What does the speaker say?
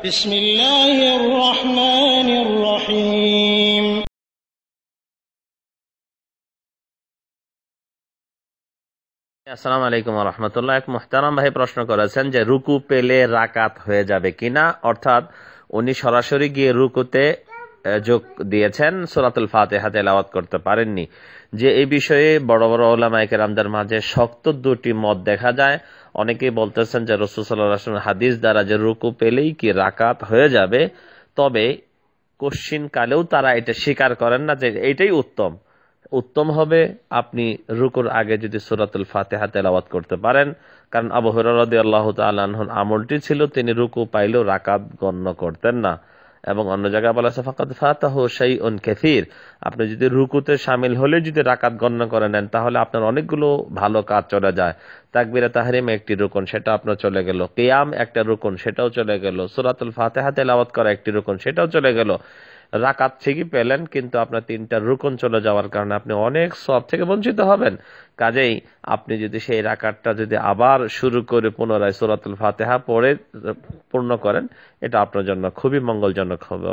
বিসমিল্লাহির রহমানির রহিম। আসসালামু আলাইকুম ওয়া রাহমাতুল্লাহ। এক মুহতারাম ভাই প্রশ্ন করেছেন যে রুকু পেলে রাকাত হয়ে যাবে কিনা, অর্থাৎ উনি সরাসরি গিয়ে রুকুতে যোগ দিয়েছেন, সূরাতুল ফাতিহা তেলাওয়াত করতে পারেননি। যে এই বিষয়ে বড় বড় উলামায়ে কেরামদের মাঝে শক্ত দুটি মত দেখা যায়। অনেকেই বলতেছেন যে রাসূল সাল্লাল্লাহু আলাইহি ওয়াসাল্লাম হাদিস দ্বারা যে রুকু পেলেই কি রাকাত হয়ে যাবে, তবে কশ্চিন কালেও তারা এটা স্বীকার করেন না যে এইটাই উত্তম। উত্তম হবে আপনি রুকুর আগে যদি সূরাতুল ফাতিহা তেলাওয়াত করতে পারেন, কারণ আবু হুরায়রা রাদিয়াল্লাহু তাআলা আনহুর আমলটি ছিল তিনি রুকু পাইলেও রাকাত গণ্য করতেন না। এবং অন্য জায়গায় বলা আছে ফাকাদ ফাতাহু শাইউন কাসীর, আপনি যদি রুকুতে শামিল হলে যদি রাকাত গণ্য করে নেন তাহলে আপনার অনেকগুলো ভালো কাজ চলে যায়। তাকবীরে তাহরিম একটি রুকন, সেটা আপনার চলে গেল। কিয়াম একটা রুকন, সেটাও চলে গেল। সূরাতুল ফাতিহা তেলাওয়াত করা একটি রুকন, সেটাও চলে গেল। রাকাত ঠিকই পেলেন, কিন্তু আপনার তিনটা রুকন চলে যাওয়ার কারণে আপনি অনেক সওয়াব থেকে বঞ্চিত হবেন। কাজেই আপনি যদি সেই রাকাতটা যদি আবার শুরু করে পুনরায় সূরাতুল ফাতিহা পড়ে পূর্ণ করেন, এটা আপনার জন্য খুবই মঙ্গলজনক হবে।